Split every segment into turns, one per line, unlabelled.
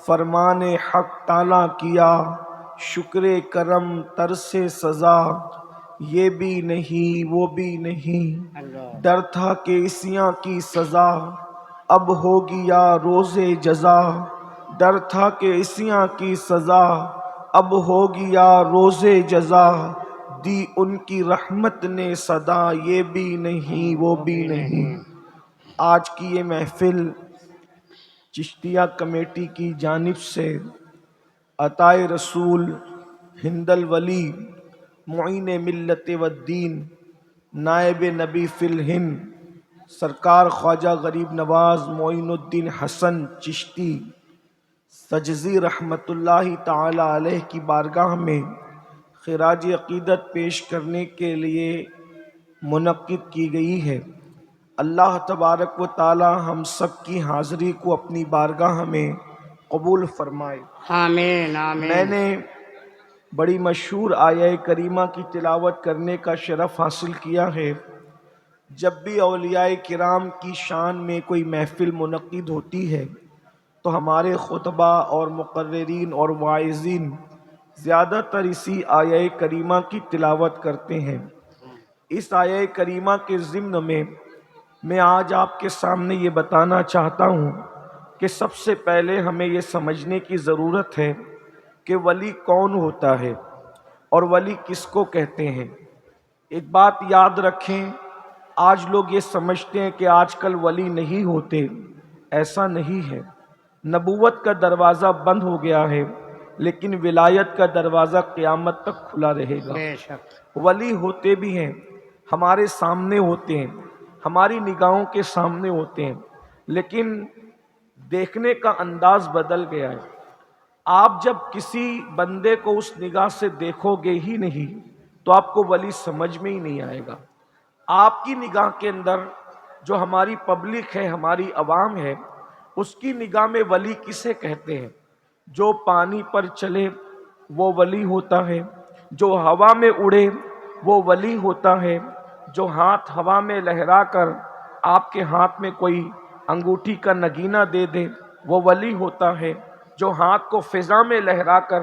فرمان حق تعالیٰ کیا، شکر کرم ترس سزا، یہ بھی نہیں وہ بھی نہیں، ڈر تھا کہ عصیاں کی سزا اب ہوگی یا روز جزا، ڈر تھا کہ عصیاں کی سزا اب ہوگی یا روز جزا، دی ان کی رحمت نے صدا، یہ بھی نہیں وہ بھی نہیں۔ آج کی یہ محفل چشتیہ کمیٹی کی جانب سے عطائے رسول ہند الولی معین ملت والدین نائب نبی فی الہند سرکار خواجہ غریب نواز معین الدین حسن چشتی سجزی رحمت اللہ تعالی علیہ کی بارگاہ میں خراج عقیدت پیش کرنے کے لیے منعقد کی گئی ہے۔ اللہ تبارک و تعالی ہم سب کی حاضری کو اپنی بارگاہ میں قبول فرمائے،
آمین آمین۔
میں نے بڑی مشہور آیہ کریمہ کی تلاوت کرنے کا شرف حاصل کیا ہے۔ جب بھی اولیاء کرام کی شان میں کوئی محفل منعقد ہوتی ہے تو ہمارے خطبہ اور مقررین اور واعظین زیادہ تر اسی آیہ کریمہ کی تلاوت کرتے ہیں۔ اس آیہ کریمہ کے ضمن میں آج آپ کے سامنے یہ بتانا چاہتا ہوں کہ سب سے پہلے ہمیں یہ سمجھنے کی ضرورت ہے کہ ولی کون ہوتا ہے اور ولی کس کو کہتے ہیں۔ ایک بات یاد رکھیں، آج لوگ یہ سمجھتے ہیں کہ آج کل ولی نہیں ہوتے، ایسا نہیں ہے۔ نبوت کا دروازہ بند ہو گیا ہے لیکن ولایت کا دروازہ قیامت تک کھلا رہے گا۔
بے شک
ولی ہوتے بھی ہیں، ہمارے سامنے ہوتے ہیں، ہماری نگاہوں کے سامنے ہوتے ہیں، لیکن دیکھنے کا انداز بدل گیا ہے۔ آپ جب کسی بندے کو اس نگاہ سے دیکھو گے ہی نہیں تو آپ کو ولی سمجھ میں ہی نہیں آئے گا۔ آپ کی نگاہ کے اندر جو ہماری پبلک ہے، ہماری عوام ہے، اس کی نگاہ میں ولی کسے کہتے ہیں؟ جو پانی پر چلے وہ ولی ہوتا ہے، جو ہوا میں اڑے وہ ولی ہوتا ہے، جو ہاتھ ہوا میں لہرا کر آپ کے ہاتھ میں کوئی انگوٹھی کا نگینہ دے دے وہ ولی ہوتا ہے، جو ہاتھ کو فضا میں لہرا کر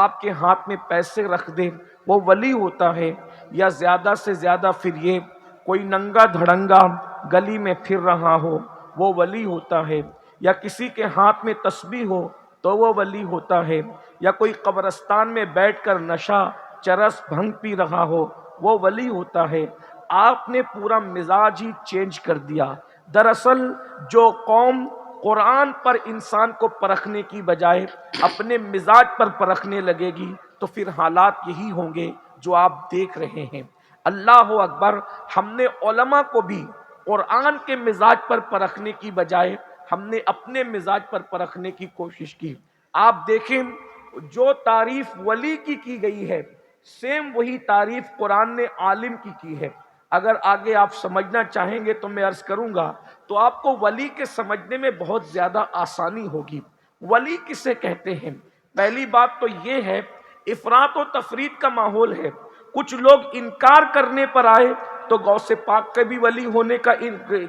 آپ کے ہاتھ میں پیسے رکھ دے وہ ولی ہوتا ہے، یا زیادہ سے زیادہ پھر یہ کوئی ننگا دھڑنگا گلی میں پھر رہا ہو وہ ولی ہوتا ہے، یا کسی کے ہاتھ میں تسبیح ہو تو وہ ولی ہوتا ہے، یا کوئی قبرستان میں بیٹھ کر نشہ چرس بھنگ پی رہا ہو وہ ولی ہوتا ہے۔ آپ نے پورا مزاج ہی چینج کر دیا۔ دراصل جو قوم قرآن پر انسان کو پرکھنے کی بجائے اپنے مزاج پر پرکھنے لگے گی تو پھر حالات یہی ہوں گے جو آپ دیکھ رہے ہیں۔ اللہ اکبر، ہم نے علماء کو بھی قرآن کے مزاج پر پرکھنے کی بجائے ہم نے اپنے مزاج پر پرکھنے کی کوشش کی۔ آپ دیکھیں جو تعریف ولی کی گئی ہے سیم وہی تعریف قرآن نے عالم کی ہے۔ اگر آگے آپ سمجھنا چاہیں گے تو میں عرض کروں گا تو آپ کو ولی کے سمجھنے میں بہت زیادہ آسانی ہوگی۔ ولی کسے کہتے ہیں؟ پہلی بات تو یہ ہے، افراط و تفریط کا ماحول ہے۔ کچھ لوگ انکار کرنے پر آئے تو غوث پاک کے بھی ولی ہونے کا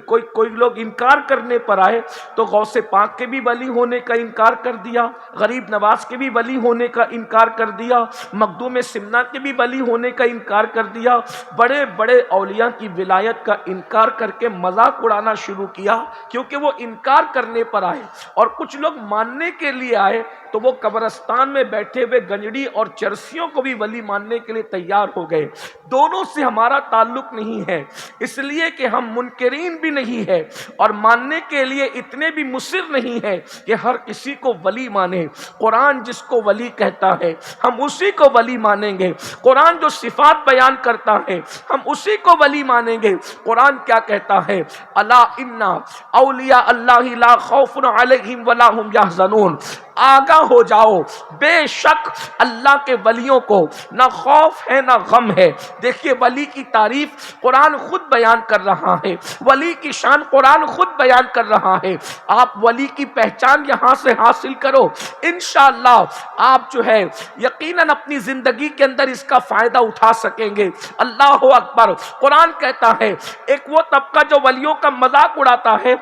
کوئی لوگ انکار کرنے پر آئے تو غوث پاک کے بھی ولی ہونے کا انکار کر دیا، غریب نواز کے بھی ولی ہونے کا انکار کر دیا، مخدوم سمنا کے بھی ولی ہونے کا انکار کر دیا، بڑے بڑے اولیاء کی ولایت کا انکار کر کے مذاق اڑانا شروع کیا، کیونکہ وہ انکار کرنے پر آئے۔ اور کچھ لوگ ماننے کے لیے آئے تو وہ قبرستان میں بیٹھے ہوئے گنجڑی اور چرسیوں کو بھی ولی ماننے کے لیے تیار ہو گئے۔ دونوں سے ہمارا تعلق نہیں ہے، اس لیے کہ ہم منکرین بھی نہیں ہے اور ماننے کے لیے اتنے بھی مصر نہیں ہے کہ ہر کسی کو ولی مانے۔ قرآن جس کو ولی کہتا ہے ہم اسی کو ولی مانیں گے۔ قرآن جو صفات بیان کرتا ہے ہم اسی کو ولی مانیں گے۔ قرآن کیا کہتا ہے؟ الا ان اولیاء اللہ لا خوف علیہم ولا هم یحزنون، آگاہ ہو جاؤ، بے شک اللہ کے ولیوں کو نہ خوف ہے نہ غم ہے۔ دیکھیے ولی کی تعریف قرآن خود بیان کر رہا ہے، ولی کی شان قرآن خود بیان کر رہا ہے۔ آپ ولی کی پہچان یہاں سے حاصل کرو، انشاءاللہ آپ جو ہے یقیناً اپنی زندگی کے اندر اس کا فائدہ اٹھا سکیں گے۔ اللہ اکبر، قرآن کہتا ہے ایک وہ طبقہ جو ولیوں کا مذاق اڑاتا ہے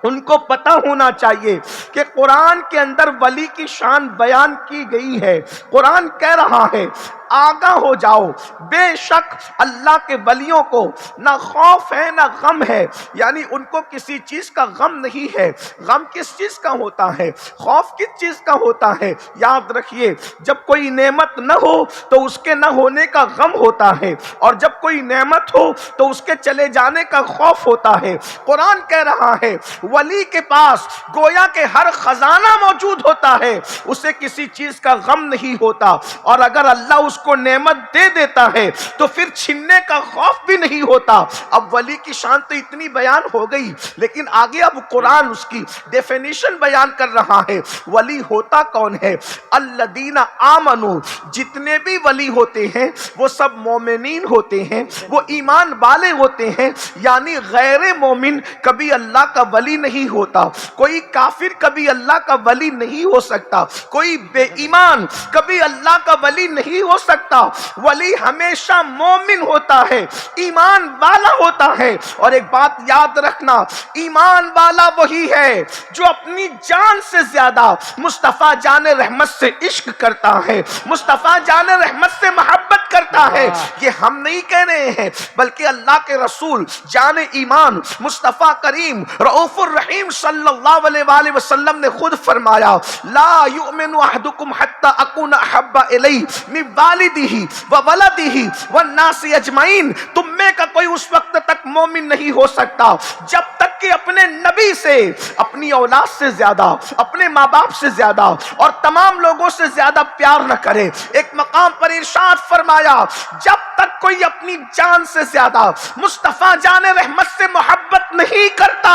ان کو پتا ہونا چاہیے کہ قرآن کے اندر ولی کی شان بیان کی گئی ہے. قرآن کہہ رہا ہے آگاہ ہو جاؤ، بے شک اللہ کے ولیوں کو نہ خوف ہے نہ غم ہے، یعنی ان کو کسی چیز کا غم نہیں ہے. غم کس چیز کا ہوتا ہے؟ خوف کس چیز کا ہوتا ہے؟ یاد رکھیے، جب کوئی نعمت نہ ہو تو اس کے نہ ہونے کا غم ہوتا ہے، اور جب کوئی نعمت ہو تو اس کے چلے جانے کا خوف ہوتا ہے. قرآن کہہ رہا ہے ولی کے پاس گویا کہ ہر خزانہ موجود ہوتا ہے، اسے کسی چیز کا غم نہیں ہوتا، اور اگر اللہ اس کو نعمت دے دیتا ہے تو پھر چھننے کا خوف بھی نہیں ہوتا. اب ولی کی شان تو اتنی بیان ہو گئی، لیکن آگے اب قرآن اس کی ڈیفینیشن بیان کر رہا ہے. ولی ہوتا کون ہے؟ الذین آمنو، جتنے بھی ولی ہوتے ہیں وہ سب مومنین ہوتے ہیں، وہ ایمان والے ہوتے ہیں. یعنی غیر مومن کبھی اللہ کا ولی نہیں ہوتا، کوئی کافر کبھی اللہ کا ولی نہیں ہو سکتا، کوئی بے ایمان کبھی اللہ کا ولی نہیں ہو سکتا. ولی ہمیشہ مومن ہوتا ہے، ایمان والا ہوتا ہے. اور ایک بات یاد رکھنا، ایمان والا وہی ہے جو اپنی جان سے زیادہ مصطفیٰ جان رحمت سے عشق کرتا ہے، مصطفیٰ جان رحمت سے محبت کرتا ہے. یہ ہم نہیں کہہ رہے ہیں، بلکہ اللہ کے رسول جان ایمان مصطفیٰ کریم رؤوف الرحیم صلی اللہ علیہ وآلہ وسلم نے خود فرمایا لا یؤمن احدکم حتی اکون احب الیہ من والدہ وولدہ والناس اجمعین. تم میں کا کوئی اس وقت تک مومن نہیں ہو سکتا جب تک کہ اپنے نبی سے، اپنی اولاد سے زیادہ، اپنے ماں باپ سے زیادہ اور تمام لوگوں سے زیادہ پیار نہ کرے. ایک مقام پر ارشاد فرمایا جب تک کوئی اپنی جان سے زیادہ مصطفیٰ جان رحمت سے محبت نہیں کرتا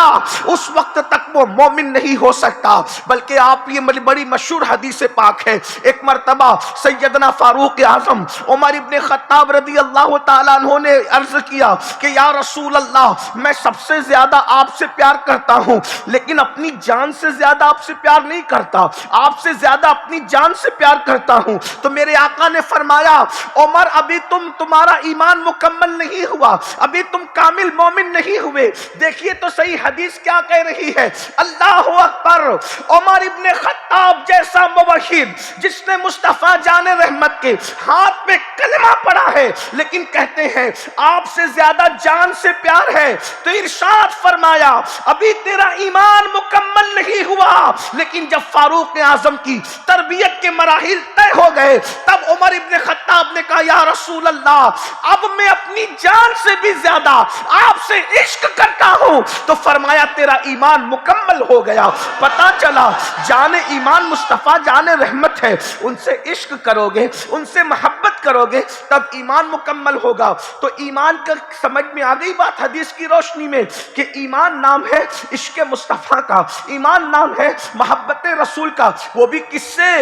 اس وقت تک وہ مومن نہیں ہو سکتا. بلکہ آپ یہ بڑی مشہور حدیث پاک ہے، ایک مرتبہ سیدنا فاروق اعظم عمر ابن خطاب رضی اللہ تعالیٰ عنہ نے عرض کیا کہ یا رسول اللہ میں سب سے زیادہ آپ سے پیار کرتا ہوں، لیکن اپنی جان سے زیادہ آپ سے پیار نہیں کرتا، آپ سے زیادہ اپنی جان سے پیار کرتا ہوں. تو میرے آقا نے فرمایا عمر ابھی تمہارا ایمان مکمل نہیں ہوا، ابھی تم کامل مومن نہیں ہوئے. دیکھیے تو صحیح حدیث کیا کہہ رہی ہے. اللہ اکبر، عمر ابن خطاب جیسا موحد جس نے مصطفیٰ جان رحمت کے ہاتھ میں کلمہ پڑھا ہے لیکن کہتے ہیں آپ سے زیادہ جان سے پیار ہے، تو ارشاد فرمایا ابھی تیرا ایمان مکمل نہیں ہوا. لیکن جب فاروق اعظم کی تربیت کے مراحل طے ہو گئے تب عمر ابن خطاب نے کہا یا رسول اللہ اب میں اپنی جان سے بھی زیادہ آپ سے عشق کرتا ہوں. تو فرمایا تیرا ایمان مکمل ہو گیا. پتا چلا جان ایمان مصطفیٰ جان رحمت ہے، ان سے عشق کرو گے، ان سے محبت کرو گے تب ایمان مکمل ہوگا. تو ایمان کا سمجھ میں آ گئی بات حدیث کی روشنی میں کہ ایمان نام ہے عشق مصطفیٰ کا، ایمان نام ہے محبت رسول کا، وہ بھی کس سے؟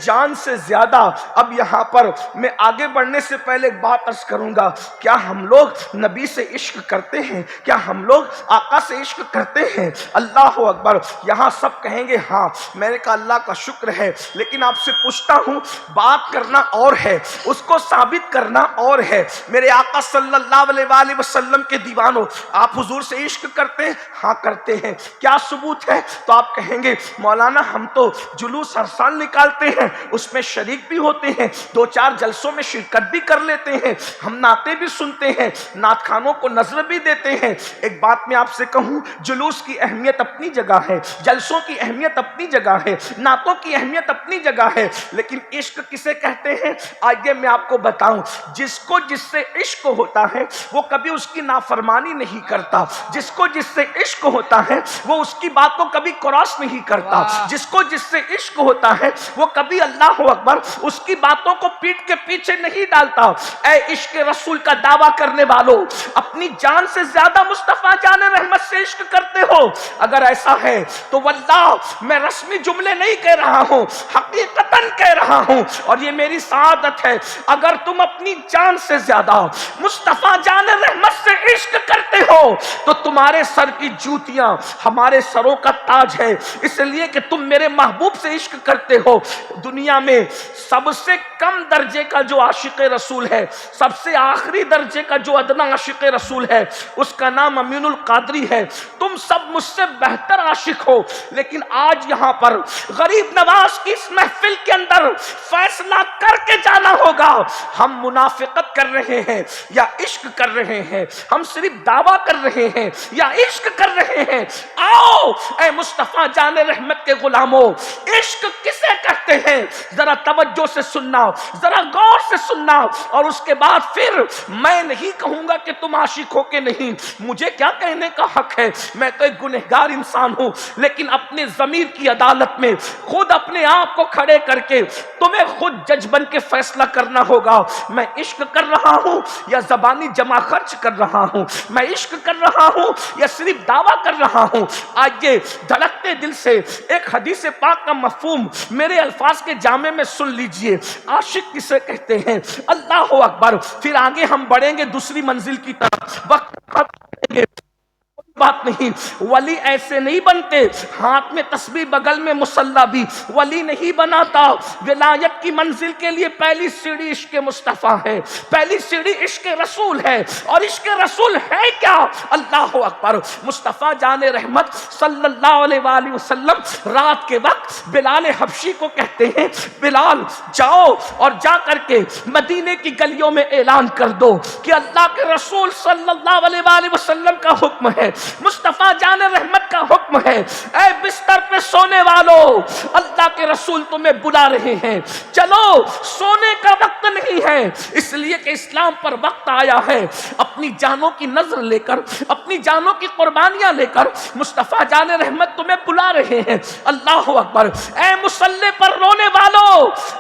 جان سے زیادہ. اب یہاں پر میں آگے بڑھنے سے پہلے ایک بات عرض کروں گا، کیا ہم لوگ نبی سے عشق کرتے ہیں؟ کیا ہم لوگ آقا سے عشق کرتے ہیں؟ اللہ اکبر. یہاں سب کہیں گے ہاں. میں نے کہا اللہ کا شکر ہے، لیکن آپ سے پوچھتا ہوں بات کرنا اور ہے، اس کو ثابت کرنا اور ہے. میرے آقا صلی اللہ علیہ وآلہ وسلم کے دیوانوں، آپ حضور سے عشق کرتے ہیں؟ ہاں کرتے ہیں. کیا ثبوت ہے؟ تو آپ کہیں گے مولانا ہم تو جلوس ہر سال نکالتے ہیں، اس میں شریک بھی ہوتے ہیں، 2-4 جلسوں میں شرکت بھی کر لیتے ہیں، ہم نعتیں بھی سنتے ہیں، نعت خانوں کو نظر بھی دیتے ہیں. ایک بات میں آپ سے کہوں، جلوس کی اہمیت اپنی جگہ ہے، جلسوں کی اہمیت اپنی جگہ ہے، نعتوں کی اہمیت اپنی جگہ ہے، لیکن عشق کسے کہتے ہیں؟ آئیے میں آپ کو بتاؤں. جس کو جس سے عشق ہوتا ہے وہ کبھی اس کی نافرمانی نہیں کرتا، جس کو جس سے عشق ہوتا ہے وہ اس کی بات کو کبھی کراس نہیں کرتا، جس کو جس سے عشق ہوتا ہے وہ کبھی اللہ اکبر اس کی باتوں کو پیٹ کے پیچھے نہیں ڈالتا. اے عشق رسول کا دعویٰ کرنے والوں، اپنی جان سے زیادہ مصطفیٰ جان رحمت سے عشق کرتے ہو؟ اگر ایسا ہے تو واللہ میں رسمی جملے نہیں کہہ رہا ہوں، حقیقتاً کہہ رہا ہوں، اور یہ میری سعادت ہے، اگر تم اپنی جان سے زیادہ مصطفیٰ جان رحمت سے عشق کرتے ہو تو تمہارے سر کی جوتیاں ہمارے سروں کا تاج ہے، اس لیے کہ تم میرے محبوب سے عشق کرتے ہو. دنیا میں سب سے کم درجے کا جو عاشق رسول ہے سب سے آخری درجے کا جو ادنا عاشق رسول ہے اس کا نام امین القادری ہے. تم سب مجھ سے بہتر عاشق ہو، لیکن آج یہاں پر غریب نواز کی اس محفل کے اندر فیصلہ کر کے جانا ہوگا، ہم منافقت کر رہے ہیں یا عشق کر رہے ہیں، ہم صرف دعویٰ کر رہے ہیں یا عشق کر رہے ہیں. آؤ اے مصطفیٰ جان رحمت کے غلاموں، عشق کسے کہتے ہیں ذرا توجہ سے سننا، ذرا غور سے سننا، اور اس کے بعد پھر میں نہیں کہوں گا کہ تم عاشق ہو کہ نہیں، مجھے کیا کہنے کا حق ہے، میں تو ایک گنہگار انسان ہوں، لیکن اپنے ضمیر کی عدالت میں خود اپنے آپ کو کھڑے کر کے تمہیں خود جج بن کے فیصلہ کرنا ہوگا. میں عشق کر رہا ہوں یا زبانی جمع خرچ کر رہا ہوں، میں عشق کر رہا ہوں یا صرف دعویٰ کر رہا ہوں. آئیے دھڑکتے دل سے ایک حدیث پاک کا مفہوم میرے الفاظ کے جامع میں سن لیجئے. عاشق کسے کہتے ہیں؟ اللہ اکبر. پھر آگے ہم بڑھیں گے دوسری منزل کی طرف، وقت بات نہیں. ولی ایسے نہیں بنتے ہاتھ میں تسبیح بغل میں مصلی بھی ولی نہیں بناتا. ولایت کی منزل کے لیے پہلی سیڑھی عشق مصطفیٰ ہے، پہلی سیڑھی عشق رسول ہے. اور عشق رسول ہے کیا؟ اللہ اکبر. مصطفیٰ جان رحمت صلی اللہ علیہ وآلہ وسلم رات کے وقت بلال حبشی کو کہتے ہیں، بلال جاؤ اور جا کر کے مدینے کی گلیوں میں اعلان کر دو کہ اللہ کے رسول صلی اللہ علیہ وآلہ وسلم کا حکم ہے، مصطفیٰ جان رحمت کا حکم ہے، اے بستر پہ سونے والو اللہ کے رسول تمہیں بلا رہے ہیں، چلو سونے کا وقت نہیں ہے. اس لیے کہ اسلام پر وقت آیا ہے. اپنی جانوں کی نظر لے کر، اپنی جانوں کی قربانیاں لے کر مصطفیٰ جان رحمت تمہیں بلا رہے ہیں. اللہ اکبر. اے مصلی پر رونے والو،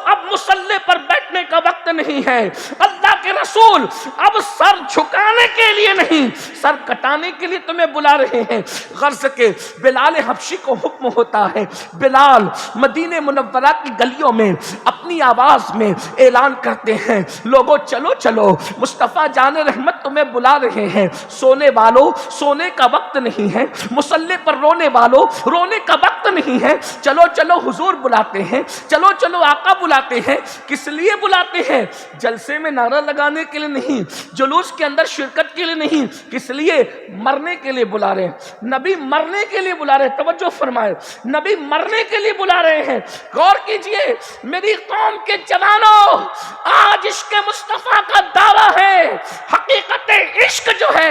اب مصلی پر بیٹھنے کا وقت نہیں ہے. اللہ کے رسول اب سر جھکانے کے لیے نہیں، سر کٹانے کے لیے تمہیں بلا رہے ہیں. غرض کے بلال حبشی کو حکم ہوتا ہے، بلال مدینہ منورہ کی گلیوں میں اپنی آواز میں اعلان کرتے ہیں، لوگوں چلو چلو مصطفیٰ جان رحمت تمہیں بلا رہے ہیں. سونے والو سونے کا وقت نہیں ہے، مصلی پر رونے والو رونے کا وقت نہیں ہے. چلو چلو حضور بلاتے ہیں، چلو چلو آقا بلاتے ہیں. کس لیے بلاتے ہیں؟ جلسے میں نعرہ لگانے کے لیے نہیں، جلوس کے اندر شرکت کے لیے نہیں. کس لیے؟ مرنے کے لیے بلا رہے ہیں. نبی مرنے کے لیے بلا رہے ہیں. توجہ فرمائے، نبی مرنے کے لیے بلا رہے ہیں. غور کیجئے میری قوم کے جوانوں، آج عشق مصطفیٰ کا دعویٰ ہے. حقیقت عشق جو ہے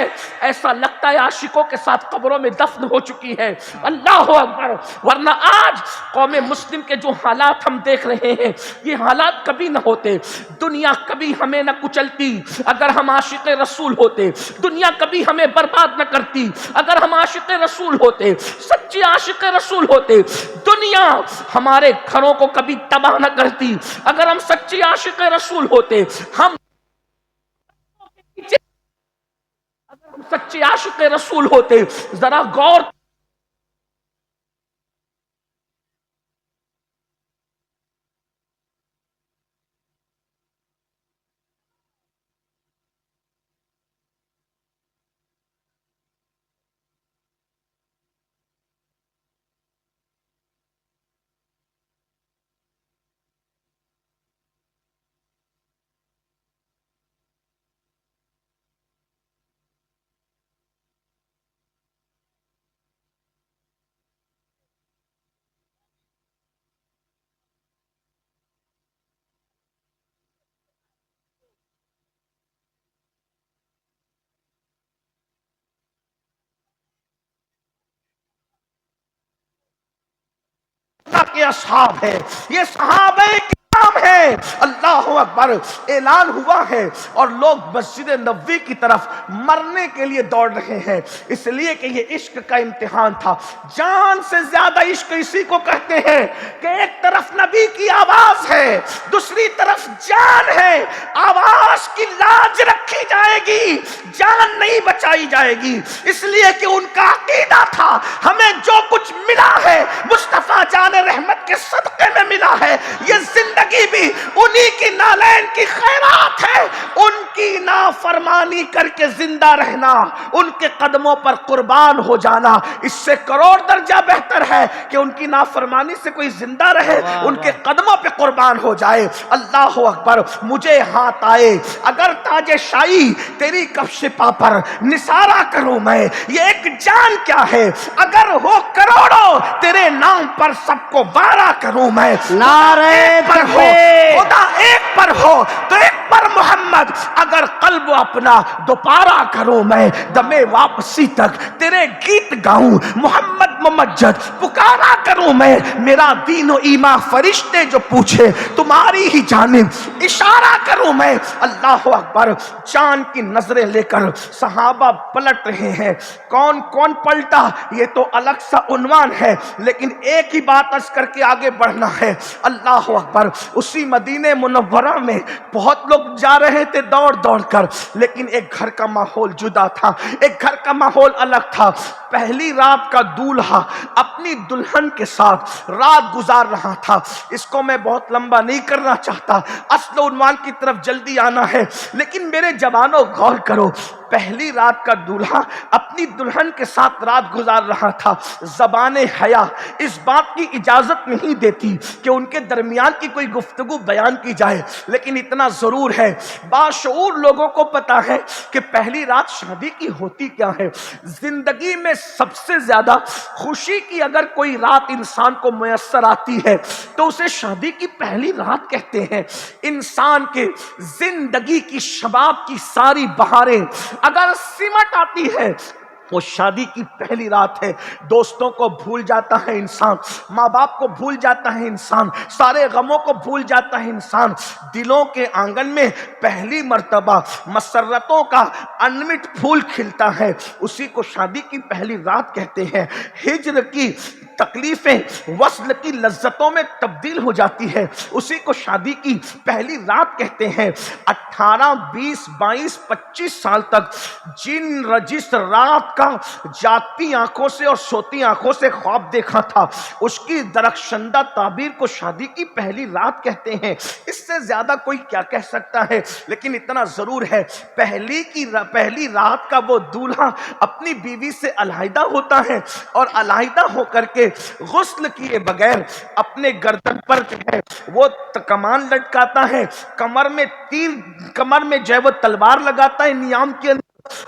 ایسا لگتا ہے عاشقوں کے ساتھ قبروں میں دفن ہو چکی ہے. اللہ اکبر. ورنہ آج قوم مسلم کے جو حالات ہم دیکھ رہے ہیں یہ حالات کبھی نہ ہوتے. دنیا کبھی ہمیں نہ کچلتی اگر ہم عاشق رسول ہوتے، دنیا کبھی ہمیں برباد نہ کرتی اگر ہم عاشق رسول ہوتے، سچے عاشق رسول ہوتے. دنیا ہمارے گھروں کو کبھی تباہ نہ کرتی اگر ہم سچے عاشق رسول ہوتے. ہم سچے عاشق رسول ہوتے. ذرا غور کے اصحاب ہیں، یہ صحابہ کرام ہیں. اللہ اکبر. اعلان ہوا ہے اور لوگ مسجد نبوی کی طرف مرنے کے لیے دوڑ رہے ہیں، اس لیے کہ یہ عشق کا امتحان تھا. جان سے زیادہ عشق اسی کو کہتے ہیں کہ ایک طرف نبی کی آواز ہے، دوسری طرف جان ہے. آواز کی لاج رکھی جائے گی، جان نہیں بچائی جائے گی. اس لیے کہ ان کا عقیدہ تھا ہمیں جو کچھ ملا ہے مصطفیٰ جان رحمت کے صدقے میں ملا ہے، یہ زندگی بھی ان انہی کی نالین کی خیرات ہے ان کی نافرمانی کر کے زندہ رہنا، ان کے قدموں پر قربان ہو جانا اس سے کروڑ درجہ بہتر ہے کہ ان کی نافرمانی سے کوئی زندہ رہے، ان کے قدموں پہ قربان ہو جائے۔ اللہ اکبر، مجھے ہاتھ آئے اگر تاج شاہی تیری کفش پا پر نثارا کروں میں، یہ ایک جان کیا ہے اگر ہو کروڑوں تیرے نام پر سب کو وارا کروں میں۔
نعرہ تکبیر،
خدا ایک پر ہو تو ایک پر محمد، اگر قلب اپنا دوپارا کروں میں، دمے واپسی تک تیرے گیت گاؤں محمد ممجد پکارا کروں میں۔ میرا دین و ایمان فرشتے جو پوچھے تمہاری ہی جانب اشارہ کروں میں۔ اللہ اکبر، چاند کی نظریں لے کر صحابہ پلٹ رہے ہیں، کون کون پلٹا یہ تو الگ سا عنوان ہے، لیکن ایک ہی بات عرض کر کے آگے بڑھنا ہے۔ اللہ اکبر، اسی مدینہ منورہ میں بہت لوگ جا رہے تھے دوڑ دوڑ کر، لیکن ایک گھر کا ماحول جدا تھا، ایک گھر کا ماحول الگ تھا۔ پہلی رات کا دولہا اپنی دلہن کے ساتھ رات گزار رہا تھا۔ اس کو میں بہت لمبا نہیں کرنا چاہتا، اصل عنوان کی طرف جلدی آنا ہے، لیکن میرے جوانوں غور کرو، پہلی رات کا دولہا اپنی دلہن کے ساتھ رات گزار رہا تھا۔ زبان حیا اس بات کی اجازت نہیں دیتی کہ ان کے درمیان کی کوئی گفتگو بیان کی جائے، لیکن اتنا ضرور ہے باشعور لوگوں کو پتا ہے کہ پہلی رات شادی کی ہوتی کیا ہے۔ زندگی میں سب سے زیادہ خوشی کی اگر کوئی رات انسان کو میسر آتی ہے تو اسے شادی کی پہلی رات کہتے ہیں۔ انسان کے زندگی کی شباب کی ساری بہاریں اگر سمٹ آتی ہے وہ شادی کی پہلی رات ہے۔ دوستوں کو بھول جاتا ہے انسان، ماں باپ کو بھول جاتا ہے انسان، سارے غموں کو بھول جاتا ہے انسان۔ دلوں کے آنگن میں پہلی مرتبہ مسرتوں کا انمٹ پھول کھلتا ہے، اسی کو شادی کی پہلی رات کہتے ہیں۔ ہجر کی تکلیفیں وصل کی لذتوں میں تبدیل ہو جاتی ہے، اسی کو شادی کی پہلی رات کہتے ہیں۔ 18 20 22 25 سال تک جس رات کا جاگتی آنکھوں سے اور سوتی آنکھوں سے خواب دیکھا تھا، اس کی درخشندہ تعبیر کو شادی کی پہلی رات کہتے ہیں۔ اس سے زیادہ کوئی کیا کہہ سکتا ہے، لیکن اتنا ضرور ہے پہلی رات کا وہ دولہا اپنی بیوی سے علیحدہ ہوتا ہے، اور علیحدہ ہو کر کے غسل کیے بغیر اپنے گردن پر جو ہے وہ کمان لٹکاتا ہے، کمر میں جو ہے وہ تلوار لگاتا ہے نیام کے اندر،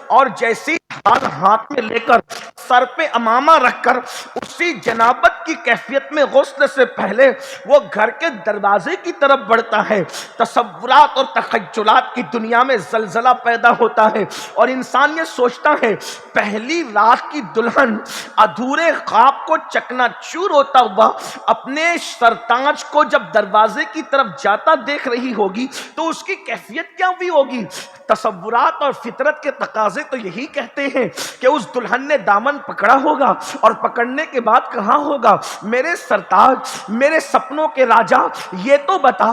اور جیسی ہاتھ میں لے کر سر پہ امامہ رکھ کر اسی جنابت کی کیفیت میں غسل سے پہلے وہ گھر کے دروازے کی طرف بڑھتا ہے۔ تصورات اور تخیلات کی دنیا میں زلزلہ پیدا ہوتا ہے، اور انسان یہ سوچتا ہے پہلی رات کی دلہن ادھورے خواب کو چکنا چور ہوتا ہوا اپنے سرتاج کو جب دروازے کی طرف جاتا دیکھ رہی ہوگی تو اس کی کیفیت کیا ہوئی ہوگی۔ تصورات اور فطرت کے تقاضے تو یہی کہتے ہیں کہ اس دلہن نے دامن پکڑا ہوگا، اور پکڑنے کے بعد کہا ہوگا میرے سرتاج، میرے سپنوں کے راجا، یہ تو بتا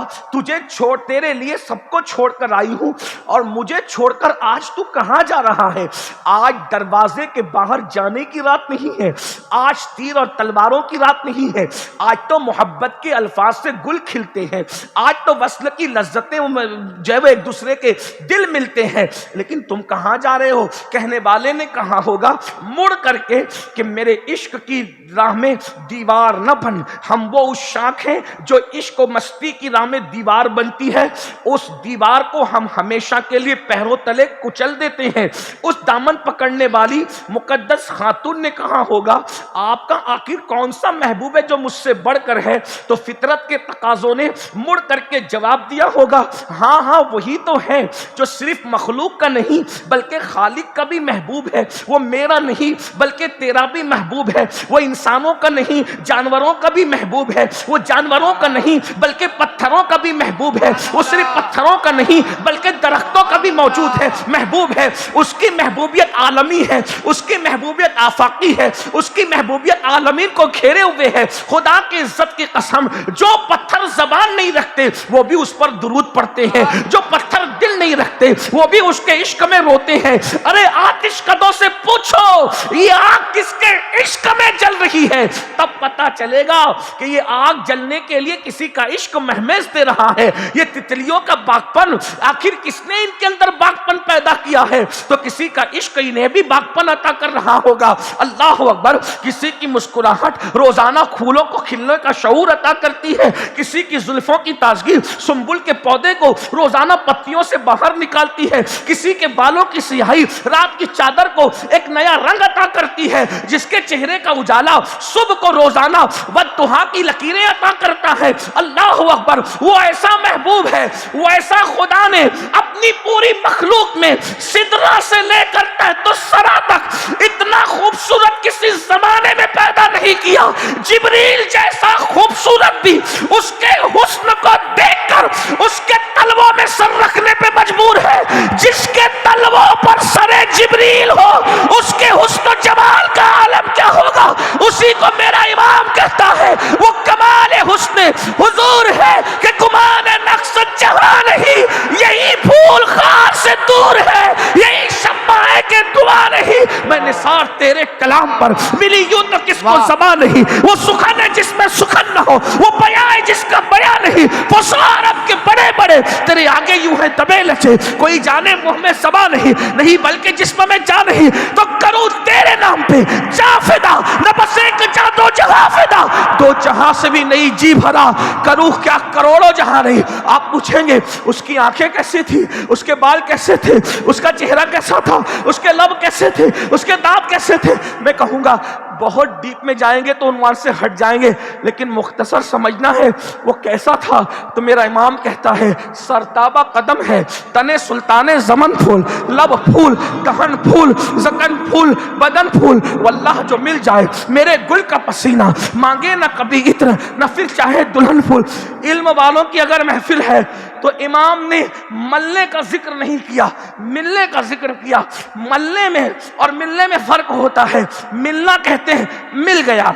تیرے لیے سب کو چھوڑ کر آئی ہوں، اور مجھے چھوڑ کر آج تو کہاں جا رہا ہے۔ آج دروازے کے باہر جانے کی رات نہیں ہے، آج تیر اور تلواروں کی رات نہیں ہے، آج تو محبت کے الفاظ سے گل کھلتے ہیں، آج تو وصل کی لذتیں جو ہے ایک دوسرے کے دل ملتے ہیں۔ لیکن تم کہاں جا رہے ہو؟ کہنے والے نے کہا ہوگا مڑ کر کے کہ میرے عشق کی راہ میں دیوار نہ بن، ہم وہ اس شاخ ہیں جو عشق و مستی کی راہ میں دیوار بنتی ہے، اس دیوار کو ہم ہمیشہ کے لیے پیروں تلے کچل دیتے ہیں۔ اس دامن پکڑنے والی مقدس خاتون نے کہا ہوگا آپ کا آخر کون سا محبوب ہے جو مجھ سے بڑھ کر ہے؟ تو فطرت کے تقاضوں نے مڑ کر کے جواب دیا ہوگا ہاں ہاں وہی تو ہے جو صرف مخلوق کا نہیں بلکہ خالق کا بھی محبوب ہے، وہ میرا نہیں بلکہ تیرا بھی محبوب ہے، وہ انسانوں کا نہیں جانوروں کا بھی محبوب ہے، وہ جانوروں کا نہیں بلکہ پتھروں کا بھی محبوب ہے، وہ صرف پتھروں کا نہیں بلکہ درختوں کا بھی موجود ہے محبوب ہے۔ اس کی محبوبیت عالمی ہے، اس کی محبوبیت آفاقی ہے، اس کی محبوبیت عالمین کو گھیرے ہوئے ہے۔ خدا کی عزت کی قسم جو پتھر زبان نہیں رکھتے وہ بھی اس پر درود پڑھتے ہیں، جو پتھر دل نہیں نہیں رکھتے، وہ بھی اس کے عشق میں روتے ہیں۔ ارے آتش کدوں سے پوچھو یہ آگ کس کے عشق میں جل رہی ہے، تب پتا چلے گا کہ یہ آگ جلنے کے لیے کسی کا عشق مہمیز دے رہا ہے۔ یہ تتلیوں کا باغپن، آخر کس نے ان کے اندر باغپن پیدا کیا ہے؟ تو کسی کا عشق انہیں بھی باغپن عطا کر رہا ہوگا۔ اللہ اکبر۔ کسی کی مسکراہٹ روزانہ پھولوں کو کھلنے کا شعور عطا کرتی ہے، کسی کی زلفوں کی تازگی سنبل کے پودے کو روزانہ پتیوں سے باہر نکالتی ہے، کسی کے بالوں کی سیاہی رات کی چادر کو ایک نیا رنگ عطا کرتی ہے، جس کے چہرے کا اجالا صبح کو روزانہ بدتہا کی لکیریں عطا کرتا ہے۔ اللہ اکبر۔ وہ ایسا محبوب ہے، وہ ایسا خدا نے اپنی پوری مخلوق میں سدرہ سے لے کر تحت الثری تک اتنا خوبصورت کسی زمانے میں پیدا نہیں کیا۔ جبریل جیسا خوبصورت بھی اس کے حسن کو دیکھ کر اس کے تلووں میں سر رکھنے پہ مجبور ہے۔ جس کے تلووں پر سر جبریل ہو اس کے حسن و جمال کا عالم کیا ہوگا؟ اسی کو میرا امام کہتا ہے وہ کمال حسن حضور ہے کہ گمان نقص جہاں نہیں، یہی پھول خار سے دور ہے، یہی شمع ہے کہ دعا نہیں۔ میں نثار تیرے کلام پر ملی یوں تو کس کو زبان نہیں، وہ سخن ہے جس میں سخن نہ ہو، وہ بیان ہے جس کا بیان نہیں، پسار اب کے بڑے بڑے تیرے آگے یوں ہے دبے لچے، کوئی جانے منہ میں سبا نہیں بلکہ جسم میں جا نہیں، تو کروں تیرے نام پہ جا فدا، نہ بس ایک جا دو جہاں فدا، دو جہاں سے بھی نہیں جی بھرا، کروں کیا کروڑوں جہاں نہیں۔ آپ پوچھیں گے اس کی آنکھیں کیسی تھی، اس کے بال کیسے تھے، اس کا چہرہ کیسا تھا، اس کے لب کیسے تھے، اس کے دانت کیسے تھے؟ میں کہوں گا بہت ڈیپ میں جائیں گے تو عنوان سے ہٹ جائیں گے، لیکن مختصر سمجھنا ہے وہ کیسا تھا تو میرا امام کہتا ہے سرتابہ قدم ہے، تنے سلطان زمن پھول، لب پھول، دہن پھول، زکن پھول، بدن پھول، واللہ جو مل جائے میرے گل کا پسینہ، مانگے نہ کبھی عطر نہ پھر چاہے دلہن پھول۔ علم والوں کی اگر محفل ہے تو امام نے ملنے کا ذکر نہیں کیا، ملنے کا ذکر کیا۔ ملنے میں اور ملنے میں فرق ہوتا ہے، ملنا کہتے ہیں مل گیا،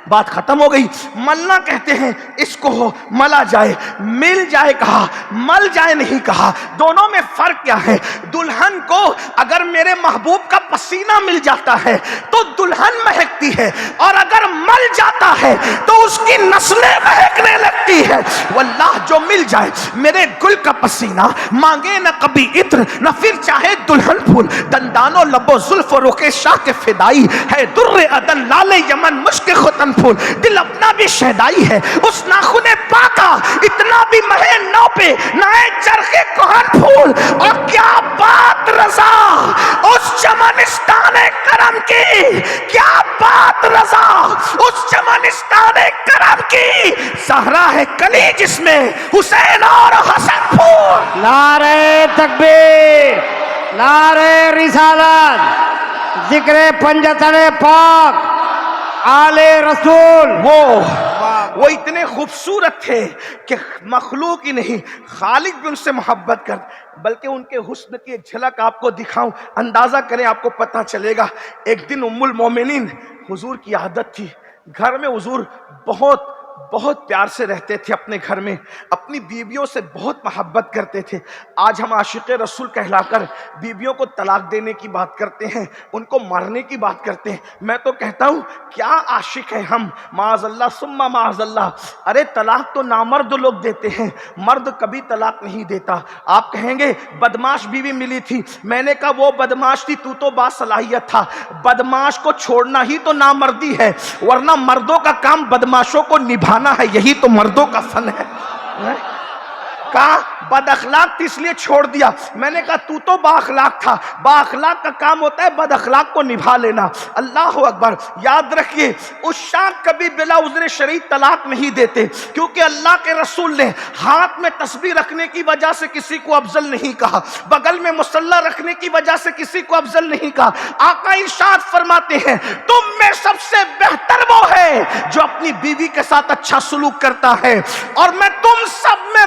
بات ختم ہو گئی، ملنا کہتے ہیں اس کو ہو ملا جائے، مل جائے کہا، مل جائے نہیں کہا، دونوں میں فرق کیا ہے؟ دلہن کو اگر میرے محبوب کا پسینہ مل جاتا ہے تو دلہن مہکتی ہے، اور اگر مل جاتا ہے تو اس کی نسلیں مہکنے لگتی ہے۔ واللہ جو مل جائے میرے گل کا پسینہ، مانگے نہ کبھی عطر نہ پھر چاہے دلہن پھول، دندان و لب و زلف و رخ شاہ کے فدائی ہے، در عدن لال یمن مشک ختن پھول، دل اپنا بھی شہدائی ہے اس ناخن پاکا، اتنا بھی مہے نو پہ نائے چرخ کہن پھول۔ اور کیا بات رضا اس چمنستان کرم کی، کیا بات رضا اس چمنستان کرم کی، زہرا ہے کلی جس میں حسین اور حسن پھول۔
نعرہ تکبیر، نعرہ رسالت، ذکر پنجتن پاک، آل رسول۔
وہ اتنے خوبصورت تھے کہ مخلوق ہی نہیں خالق بھی ان سے محبت کر، بلکہ ان کے حسن کی ایک جھلک آپ کو دکھاؤں، اندازہ کریں آپ کو پتہ چلے گا۔ ایک دن ام المومنین، حضور کی عادت تھی گھر میں حضور بہت پیار سے رہتے تھے، اپنے گھر میں اپنی بیویوں سے بہت محبت کرتے تھے۔ آج ہم عاشق رسول کہلا کر بیویوں کو طلاق دینے کی بات کرتے ہیں، ان کو مارنے کی بات کرتے ہیں۔ میں تو کہتا ہوں کیا عاشق ہیں ہم، معاذ اللہ ثم معاذ اللہ۔ ارے طلاق تو نامرد لوگ دیتے ہیں، مرد کبھی طلاق نہیں دیتا۔ آپ کہیں گے بدماش بیوی ملی تھی، میں نے کہا وہ بدماش تھی، تو باصلاحیت تھا۔ بدماش کو چھوڑنا ہی تو نامردی ہے، ورنہ مردوں کا کام بدماشوں کو نبھانا ہے، یہی تو مردوں کا فن ہے۔ کہا بد اخلاق تھی اس لیے چھوڑ دیا، میں نے کہا تو با اخلاق تھا، با اخلاق کا کام ہوتا ہے بد اخلاق کو نبھا لینا۔ اللہ اکبر۔ یاد رکھیے عشاق کبھی بلا عذر شرعی طلاق نہیں دیتے، کیونکہ اللہ کے رسول نے ہاتھ میں تسبیح رکھنے کی وجہ سے کسی کو افضل نہیں کہا، بغل میں مصلی رکھنے کی وجہ سے کسی کو افضل نہیں کہا۔ آقا ارشاد فرماتے ہیں تم میں سب سے بہتر وہ ہے جو اپنی بیوی کے ساتھ اچھا سلوک کرتا ہے، اور میں تم سب میں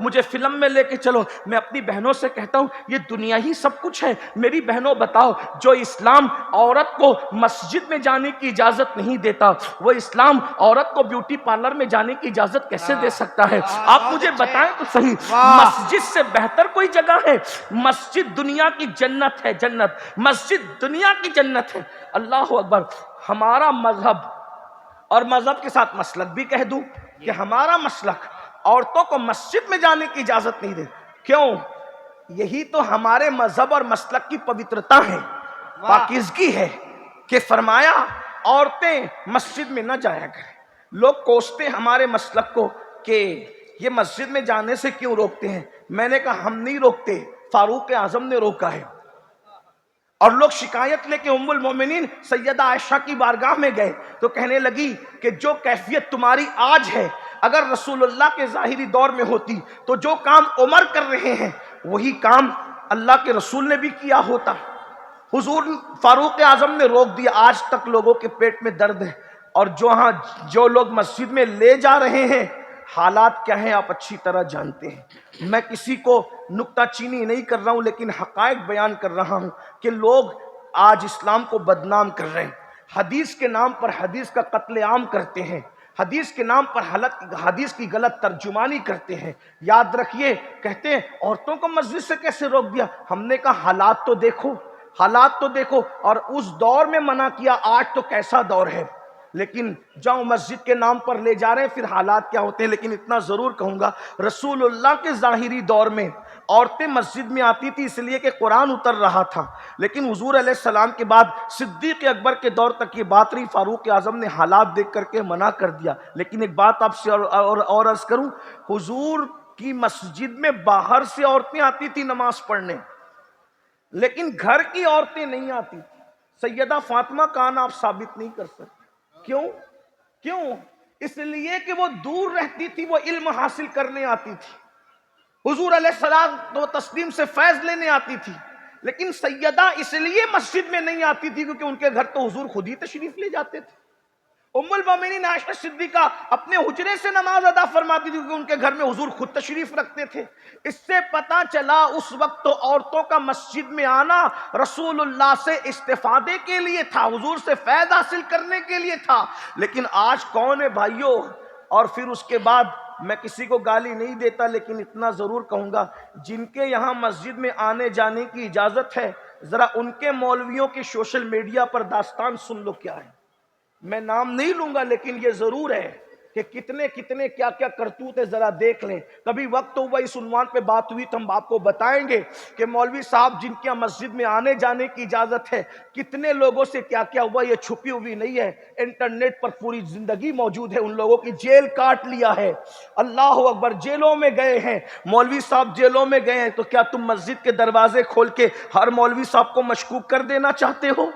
مجھے فلم میں لے کے چلو. میں اپنی بہنوں سے کہتا ہوں یہ دنیا ہی سب کچھ ہے. میری بہنوں بتاؤ, جو اسلام عورت کو مسجد میں جانے کی اجازت نہیں دیتا, وہ اسلام عورت کو بیوٹی پارلر میں جانے کی اجازت کیسے دے سکتا ہے؟ آپ مجھے بتائیں تو صحیح, مسجد سے بہتر کوئی جگہ ہے؟ مسجد دنیا کی جنت ہے, جنت, مسجد دنیا کی جنت ہے. اللہ اکبر. ہمارا مذہب, اور مذہب کے ساتھ مسلک بھی کہہ دوں کہ ہمارا مسلک عورتوں کو مسجد میں جانے کی اجازت نہیں دے. کیوں؟ یہی تو ہمارے مذہب اور مسلک کی پوترتا ہے, پاکیزگی ہے, کہ فرمایا عورتیں مسجد میں نہ جایا کریں. لوگ کوستے ہمارے مسلک کو کہ یہ مسجد میں جانے سے کیوں روکتے ہیں. میں نے کہا ہم نہیں روکتے, فاروق اعظم نے روکا ہے. اور لوگ شکایت لے کے ام المومنین سیدہ عائشہ کی بارگاہ میں گئے تو کہنے لگی کہ جو کیفیت تمہاری آج ہے, اگر رسول اللہ کے ظاہری دور میں ہوتی تو جو کام عمر کر رہے ہیں وہی کام اللہ کے رسول نے بھی کیا ہوتا. حضور فاروق اعظم نے روک دیا. آج تک لوگوں کے پیٹ میں درد ہے, اور جو لوگ مسجد میں لے جا رہے ہیں حالات کیا ہیں آپ اچھی طرح جانتے ہیں. میں کسی کو نکتہ چینی نہیں کر رہا ہوں, لیکن حقائق بیان کر رہا ہوں کہ لوگ آج اسلام کو بدنام کر رہے ہیں. حدیث کے نام پر حدیث کا قتل عام کرتے ہیں, حدیث کے نام پر حدیث کی غلط ترجمانی کرتے ہیں. یاد رکھیے, کہتے ہیں عورتوں کو مسجد سے کیسے روک دیا. ہم نے کہا حالات تو دیکھو, حالات تو دیکھو. اور اس دور میں منع کیا, آج تو کیسا دور ہے. لیکن جاؤ مسجد کے نام پر لے جا رہے ہیں, پھر حالات کیا ہوتے ہیں. لیکن اتنا ضرور کہوں گا, رسول اللہ کے ظاہری دور میں عورتیں مسجد میں آتی تھی اس لیے کہ قرآن اتر رہا تھا. لیکن حضور علیہ السلام کے بعد صدیق اکبر کے دور تک یہ بات رہی, فاروق اعظم نے حالات دیکھ کر کے منع کر دیا. لیکن ایک بات آپ سے اور عرض کروں, حضور کی مسجد میں باہر سے عورتیں آتی تھی نماز پڑھنے, لیکن گھر کی عورتیں نہیں آتی. سیدہ فاطمہ کا نام آپ ثابت نہیں کر سکتے. کیوں؟ اس لیے کہ وہ دور رہتی تھی, وہ علم حاصل کرنے آتی تھی. حضور علیہ السلام و تسلیم سے فیض لینے آتی تھی. لیکن سیدہ اس لیے مسجد میں نہیں آتی تھی کیونکہ ان کے گھر تو حضور خود ہی تشریف لے جاتے تھے. ام المومنین عائشہ صدیقہ اپنے حجرے سے نماز ادا فرماتی تھی کیونکہ ان کے گھر میں حضور خود تشریف رکھتے تھے. اس سے پتہ چلا اس وقت تو عورتوں کا مسجد میں آنا رسول اللہ سے استفادے کے لیے تھا, حضور سے فیض حاصل کرنے کے لیے تھا. لیکن آج کون ہے بھائیوں؟ اور پھر اس کے بعد میں کسی کو گالی نہیں دیتا, لیکن اتنا ضرور کہوں گا, جن کے یہاں مسجد میں آنے جانے کی اجازت ہے, ذرا ان کے مولویوں کی سوشل میڈیا پر داستان سن لو کیا ہے. میں نام نہیں لوں گا, لیکن یہ ضرور ہے کہ کتنے کیا کرتوت ہے, ذرا دیکھ لیں. کبھی وقت ہوا اس عنوان پہ بات ہوئی تو ہم آپ کو بتائیں گے کہ مولوی صاحب جن کے مسجد میں آنے جانے کی اجازت ہے, کتنے لوگوں سے کیا ہوا. یہ چھپی ہوئی نہیں ہے, انٹرنیٹ پر پوری زندگی موجود ہے. ان لوگوں کی جیل کاٹ لیا ہے. اللہ اکبر, جیلوں میں گئے ہیں مولوی صاحب, جیلوں میں گئے ہیں. تو کیا تم مسجد کے دروازے کھول کے ہر مولوی صاحب کو مشکوک کر دینا چاہتے ہو؟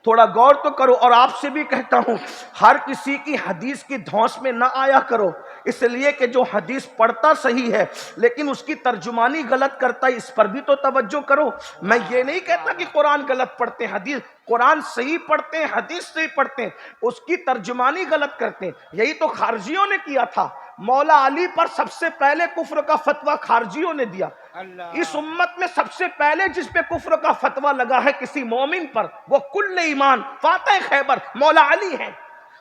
تھوڑا غور تو کرو. اور آپ سے بھی کہتا ہوں, ہر کسی کی حدیث کی دھونس میں نہ آیا کرو, اس لیے کہ جو حدیث پڑھتا صحیح ہے لیکن اس کی ترجمانی غلط کرتا ہے, اس پر بھی تو توجہ کرو. میں یہ نہیں کہتا کہ قرآن غلط پڑھتے ہیں, حدیث قرآن صحیح پڑھتے ہیں, حدیث صحیح پڑھتے ہیں, اس کی ترجمانی غلط کرتے ہیں. یہی تو خارجیوں نے کیا تھا. مولا علی پر سب سے پہلے کفر کا فتویٰ خارجیوں نے دیا. اس امت میں سب سے پہلے جس پہ کفر کا فتویٰ لگا ہے کسی مومن پر, وہ کل ایمان فاتح خیبر مولا علی ہیں.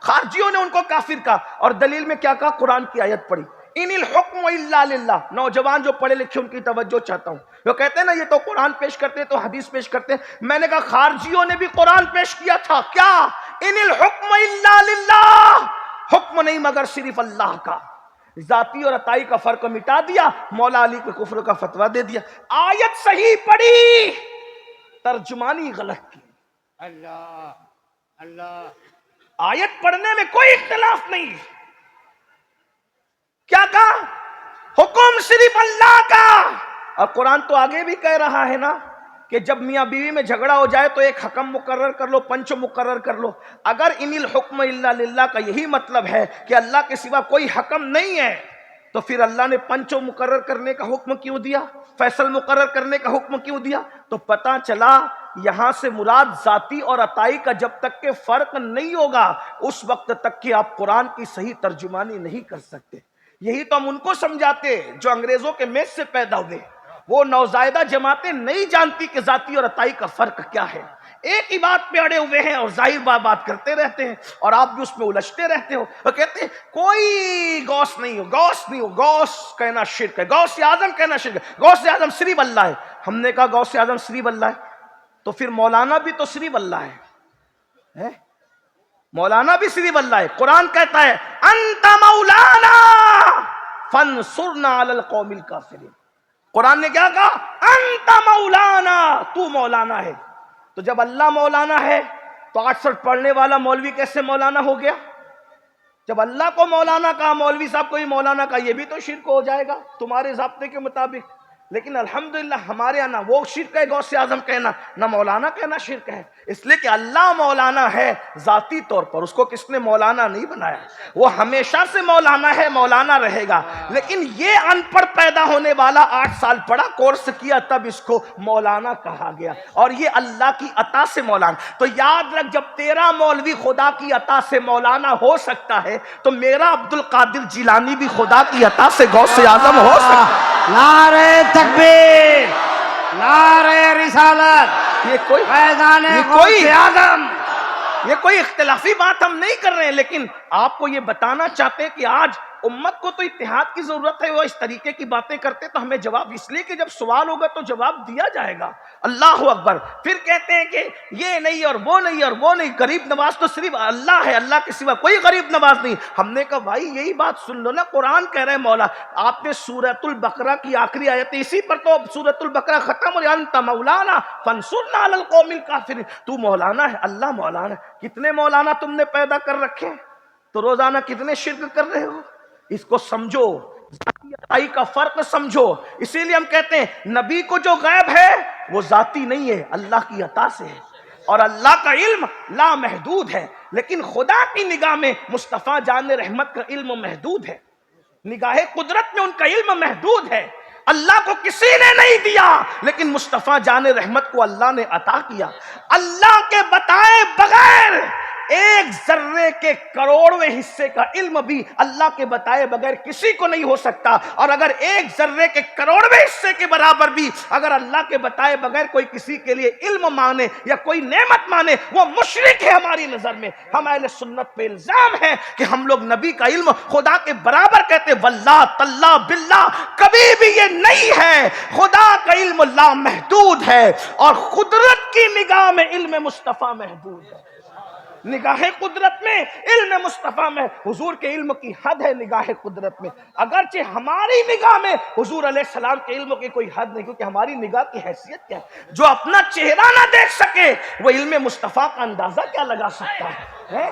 خارجیوں نے ان کو کافر کہا, اور دلیل میں کیا کہا؟ قرآن کی آیت پڑھی, ان الحکم الا للہ. نوجوان جو پڑھے لکھے ان کی توجہ چاہتا ہوں, وہ کہتے ہیں نا یہ تو قرآن پیش کرتے تو حدیث پیش کرتے. میں نے کہا خارجیوں نے بھی قرآن پیش کیا تھا. کیا؟ ان الحکم الا للہ, حکم نہیں مگر صرف اللہ کا. ذاتی اور عطائی کا فرق مٹا دیا, مولا علی کو کفر کا فتویٰ دے دیا. آیت صحیح پڑھی, ترجمانی غلط کی. اللہ, آیت پڑھنے میں کوئی اختلاف نہیں. کیا کہا؟ حکم صرف اللہ کا. اور قرآن تو آگے بھی کہہ رہا ہے نا کہ جب میاں بیوی میں جھگڑا ہو جائے تو ایک حکم مقرر کر لو, پنچ مقرر کر لو. اگر ان الحکم الا للہ کا یہی مطلب ہے کہ اللہ کے سوا کوئی حکم نہیں ہے, تو پھر اللہ نے پنچوں مقرر کرنے کا حکم کیوں دیا, فیصل مقرر کرنے کا حکم کیوں دیا؟ تو پتہ چلا یہاں سے مراد ذاتی اور عطائی کا جب تک کہ فرق نہیں ہوگا اس وقت تک کہ آپ قرآن کی صحیح ترجمانی نہیں کر سکتے. یہی تو ہم ان کو سمجھاتے جو انگریزوں کے میز سے پیدا ہوئے. وہ نوزائیدہ جماعتیں نہیں جانتی کہ ذاتی اور عطائی کا فرق کیا ہے. ایک ہی بات پہ اڑے ہوئے ہیں اور ظاہر بات کرتے رہتے ہیں اور آپ بھی اس میں الجھتے رہتے ہو اور کہتے ہیں کوئی غوث نہیں ہو، غوث نہیں ہو. غوث کہنا شرک ہے، غوث اعظم کہنا شرک ہے. غوث اعظم صرف اللہ ہے. ہم نے کہا غوث اعظم صرف اللہ ہے تو پھر مولانا بھی تو صرف اللہ ہے. مولانا بھی صرف اللہ ہے. قرآن کہتا ہے انت مولانا فانصرنا علی القوم الکافرین. قرآن نے کیا کہا؟ انت مولانا، تو مولانا ہے. تو جب اللہ مولانا ہے تو 68 پڑھنے والا مولوی کیسے مولانا ہو گیا؟ جب اللہ کو مولانا کہا، مولوی صاحب کو ہی مولانا کہا، یہ بھی تو شرک ہو جائے گا تمہارے ضابطے کے مطابق. لیکن الحمدللہ ہمارے یہاں نہ وہ شرک ہے غوث اعظم کہنا، نہ مولانا کہنا شرک ہے. اس لیے کہ اللہ مولانا ہے ذاتی طور پر، اس کو کس نے مولانا نہیں بنایا. وہ ہمیشہ سے مولانا ہے، مولانا رہے گا. لیکن یہ ان پڑھ پیدا ہونے والا 8 سال پڑھا، کورس کیا، تب اس کو مولانا کہا گیا. اور یہ اللہ کی عطا سے مولانا. تو یاد رکھ، جب تیرا مولوی خدا کی عطا سے مولانا ہو سکتا ہے تو میرا عبد القادر جیلانی بھی خدا کی عطا سے غوث اعظم ہو سکتا ہے.
نعرہ تکبیر، نعرہ رسالت،
یہ کوئی
فیضان
یہ
غوث
کوئی
اعظم.
یہ کوئی اختلافی بات ہم نہیں کر رہے ہیں، لیکن آپ کو یہ بتانا چاہتے ہیں کہ آج امت کو تو اتحاد کی ضرورت ہے. وہ اس طریقے کی باتیں کرتے تو ہمیں جواب، اس لیے کہ جب سوال ہوگا تو جواب دیا جائے گا. اللہ اکبر. پھر کہتے ہیں کہ یہ نہیں اور وہ نہیں اور وہ نہیں، غریب نواز تو صرف اللہ ہے، اللہ کے سوا کوئی غریب نواز نہیں. ہم نے کہا بھائی یہی بات سن لو نا، قرآن کہہ رہے مولا. آپ نے سورۃ البقرہ کی آخری آیت، اسی پر تو سورۃ البقرہ ختم ہو رہی ہے. انت مولانا فانصرنا علی القوم الکافرین. تو مولانا ہے، اللہ مولانا ہے. کتنے مولانا تم نے پیدا کر رکھے، تو روزانہ کتنے شرک کر رہے ہو. اس کو سمجھو، ذاتی عطائی کا فرق سمجھو. اسی لیے ہم کہتے ہیں نبی کو جو غیب ہے وہ ذاتی نہیں ہے، اللہ کی عطا سے ہے. اور اللہ کا علم لامحدود ہے، لیکن خدا کی نگاہ میں مصطفیٰ جان رحمت کا علم محدود ہے. نگاہ قدرت میں ان کا علم محدود ہے. اللہ کو کسی نے نہیں دیا، لیکن مصطفیٰ جان رحمت کو اللہ نے عطا کیا. اللہ کے بتائے بغیر ایک ذرے کے کروڑویں حصے کا علم بھی اللہ کے بتائے بغیر کسی کو نہیں ہو سکتا. اور اگر ایک ذرے کے کروڑویں حصے کے برابر بھی اگر اللہ کے بتائے بغیر کوئی کسی کے لیے علم مانے یا کوئی نعمت مانے، وہ مشرک ہے ہماری نظر میں. ہم اہل سنت پہ الزام ہے کہ ہم لوگ نبی کا علم خدا کے برابر کہتے. واللہ تاللہ باللہ کبھی بھی یہ نہیں ہے. خدا کا علم لامحدود ہے اور قدرت کی نگاہ میں علم مصطفیٰ محدود ہے. نگاہ قدرت میں علم مصطفیٰ میں حضور کے علم کی حد ہے. نگاہ قدرت میں اگرچہ ہماری نگاہ میں حضور علیہ السلام کے علم کی کوئی حد نہیں، کیونکہ ہماری نگاہ کی حیثیت کیا ہے. جو اپنا چہرہ نہ دیکھ سکے وہ علم مصطفیٰ کا اندازہ کیا لگا سکتا ہے.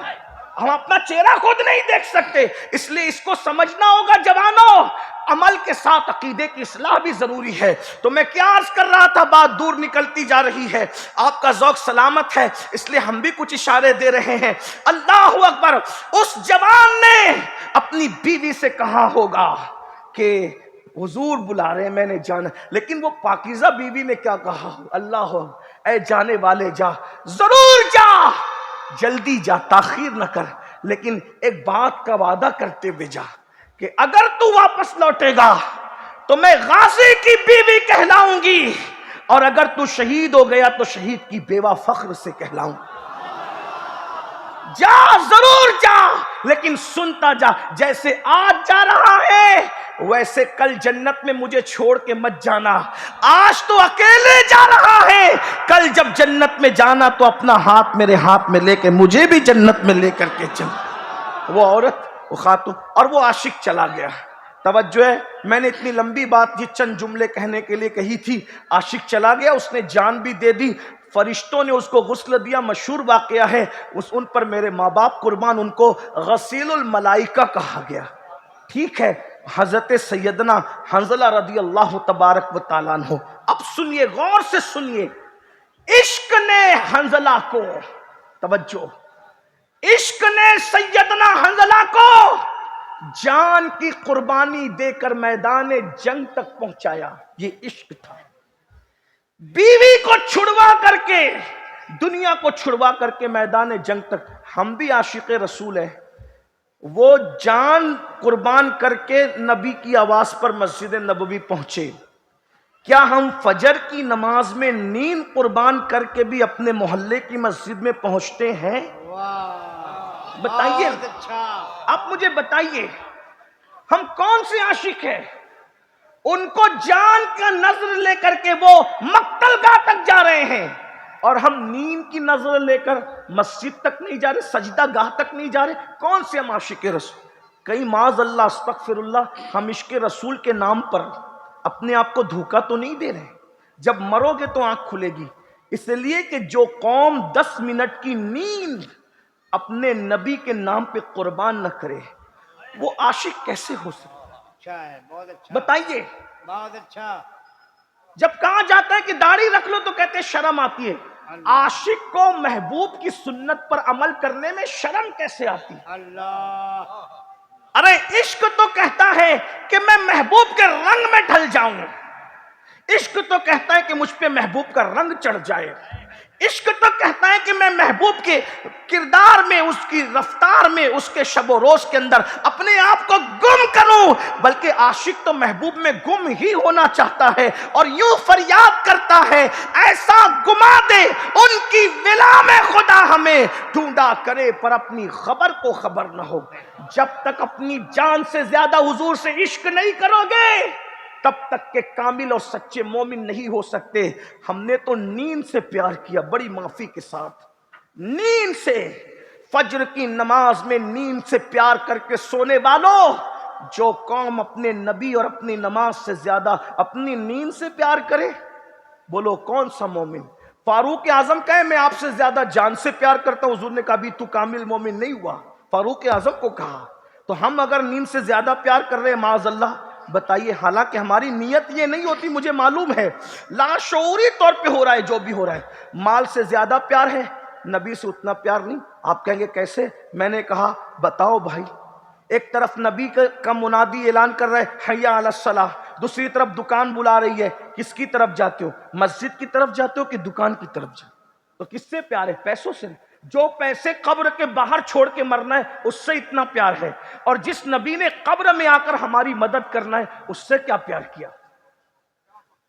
ہم اپنا چہرہ خود نہیں دیکھ سکتے. اس لیے اس کو سمجھنا ہوگا جوانوں. عمل کے ساتھ عقیدے کی اصلاح بھی ضروری ہے. تو میں کیا عرض کر رہا تھا، بات دور نکلتی جا رہی ہے. آپ کا ذوق سلامت ہے، اس لیے ہم بھی کچھ اشارے دے رہے ہیں. اللہ اکبر. اس جوان نے اپنی بیوی سے کہا ہوگا کہ حضور بلا رہے ہیں، میں نے جانا. لیکن وہ پاکیزہ بیوی نے کیا کہا؟ اللہ اے جانے والے جا، ضرور جا، جلدی جا، تاخیر نہ کر. لیکن ایک بات کا وعدہ کرتے ہوئے جا کہ اگر تو واپس لوٹے گا تو میں غازی کی بیوی کہلاؤں گی، اور اگر تو شہید ہو گیا تو شہید کی بیوہ فخر سے کہلاؤں. جا، ضرور جا، لیکن سنتا جا. جیسے آج جا رہا ہے ویسے کل جنت میں مجھے چھوڑ کے مت جانا. آج تو اکیلے جا رہا ہے، کل جب جنت میں جانا تو اپنا ہاتھ میرے ہاتھ میں لے کے مجھے بھی جنت میں لے کر کے چل. وہ عورت، وہ خاتون اور وہ عاشق چلا گیا. توجہ ہے، میں نے اتنی لمبی بات یہ چند جملے کہنے کے لیے کہی تھی. عاشق چلا گیا، اس نے جان بھی دے دی، فرشتوں نے اس کو غسل دیا. مشہور واقعہ ہے، ان پر میرے ماں باپ قربان، ان کو غسیل الملائکہ کہا گیا. ٹھیک ہے، حضرت سیدنا حنظلہ رضی اللہ تبارک و تعالیٰ عنہ. اب سنیے، غور سے سنیے. عشق نے حنظلہ کو، توجہ، عشق نے سیدنا حنظلہ کو جان کی قربانی دے کر میدان جنگ تک پہنچایا. یہ عشق تھا. بیوی کو چھڑوا کر کے، دنیا کو چھڑوا کر کے میدان جنگ تک. ہم بھی عاشق رسول ہیں، وہ جان قربان کر کے نبی کی آواز پر مسجد نبوی پہنچے، کیا ہم فجر کی نماز میں نیند قربان کر کے بھی اپنے محلے کی مسجد میں پہنچتے ہیں؟
واہ،
بتائیے،
بہت اچھا۔
آپ مجھے بتائیے، ہم کون سے عاشق ہیں؟ ان کو جان کا نظر لے کر کے وہ مقتل گاہ تک جا رہے ہیں، اور ہم نیند کی نظر لے کر مسجد تک نہیں جا رہے، سجدہ گاہ تک نہیں جا رہے۔ کون سے ہم عاشق رسول؟ کہیں معاذ اللہ استغفر اللہ ہم عشق رسول کے نام پر اپنے آپ کو دھوکہ تو نہیں دے رہے؟ جب مرو گے تو آنکھ کھلے گی، اس لیے کہ جو قوم 10 منٹ کی نیند اپنے نبی کے نام پہ قربان نہ کرے، وہ عاشق کیسے ہو سکتا؟
اچھا ہے، بہت اچھا،
بتائیے،
بہت اچھا۔
جب کہا جاتا ہے کہ داڑھی رکھ لو تو کہتے ہیں شرم آتی ہے، عاشق کو محبوب کی سنت پر عمل کرنے میں شرم کیسے آتی؟
اللہ،
ارے عشق تو کہتا ہے کہ میں محبوب کے رنگ میں ڈھل جاؤں، عشق تو کہتا ہے کہ مجھ پہ محبوب کا رنگ چڑھ جائے، عشق تو کہتا ہے کہ میں محبوب کے کردار میں، اس کی رفتار میں، اس کے شب و روز کے اندر اپنے آپ کو گم کروں۔ بلکہ عاشق تو محبوب میں گم ہی ہونا چاہتا ہے، اور یوں فریاد کرتا ہے ایسا گما دے ان کی ولا میں خدا ہمیں، ڈھونڈا کرے پر اپنی خبر کو خبر نہ ہو۔ جب تک اپنی جان سے زیادہ حضور سے عشق نہیں کرو گے تب تک کہ کامل اور سچے مومن نہیں ہو سکتے۔ ہم نے تو نیند سے پیار کیا، بڑی معافی کے ساتھ، نیند سے، فجر کی نماز میں نیند سے پیار کر کے سونے والوں، جو قوم اپنے نبی اور اپنی نماز سے زیادہ اپنی نیند سے پیار کرے، بولو کون سا مومن؟ فاروق اعظم کہے میں آپ سے زیادہ جان سے پیار کرتا ہوں، حضور نے کہا بھی تو کامل مومن نہیں ہوا، فاروق اعظم کو کہا۔ تو ہم اگر نیند سے زیادہ پیار کر رہے ہیں معاذ اللہ، بتائیے، حالانکہ ہماری نیت یہ نہیں ہوتی، مجھے معلوم ہے لاشعوری طور پہ ہو رہا ہے جو بھی ہو رہا ہے، مال سے زیادہ پیار ہے، نبی سے اتنا پیار نہیں۔ آپ کہیں گے کیسے؟ میں نے کہا بتاؤ بھائی، ایک طرف نبی کا منادی اعلان کر رہا ہے حی علی الصلاح، دوسری طرف دکان بلا رہی ہے، کس کی طرف جاتے ہو؟ مسجد کی طرف جاتے ہو کہ دکان کی طرف جاتے ہو؟ تو کس سے پیار ہے؟ پیسوں سے؟ جو پیسے قبر کے باہر چھوڑ کے مرنا ہے اس سے اتنا پیار ہے، اور جس نبی نے قبر میں آ کر ہماری مدد کرنا ہے اس سے کیا پیار کیا؟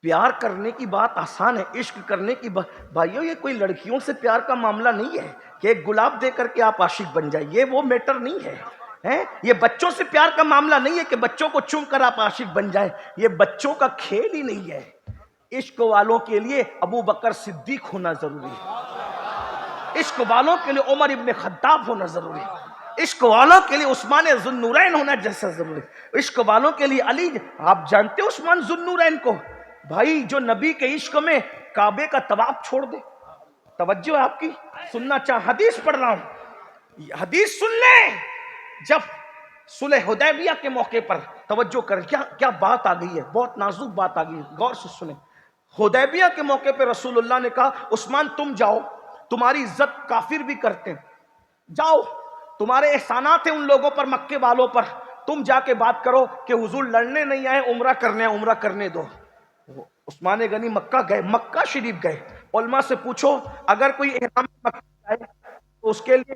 پیار کرنے کی بات آسان ہے، عشق کرنے کی بات، بھائیو یہ کوئی لڑکیوں سے پیار کا معاملہ نہیں ہے کہ ایک گلاب دے کر کے آپ عاشق بن جائیں، یہ وہ میٹر نہیں ہے۔ یہ بچوں سے پیار کا معاملہ نہیں ہے کہ بچوں کو چوم کر آپ عاشق بن جائیں، یہ بچوں کا کھیل ہی نہیں ہے۔ عشق والوں کے لیے ابو بکر صدیق ہونا ضروری ہے، عشق والوں کے لیے عمر ابن خطاب ہونا ضروری ہے، عشق والوں کے لیے عثمان ذو النورین ہونا جیسا ضروری ہے، عشق والوں کے لیے علی، آپ جانتے ہو عثمان ذو النورین کو؟ بھائی جو نبی کے عشق میں کعبے کا طواف چھوڑ دے، توجہ ہے آپ کی، سننا چاہ، حدیث پڑھ رہا ہوں، حدیث سن لیں۔ جب صلح حدیبیہ کے موقع پر، توجہ کریں، کیا بات آ گئی ہے، بہت نازک بات آ گئی ہے، غور سے سنیں۔ حدیبیہ کے موقع پہ رسول اللہ نے کہا عثمان تم جاؤ، تمہاری عزت کافر بھی کرتے ہیں، جاؤ، تمہارے احسانات ہیں ان لوگوں پر، مکے والوں پر، تم جا کے بات کرو کہ حضور لڑنے نہیں آئے، عمرہ کرنے آئے، عمرہ کرنے دو۔ عثمان غنی مکہ گئے، مکہ شریف گئے، علماء سے پوچھو اگر کوئی احرام مکہ جائے تو اس کے لیے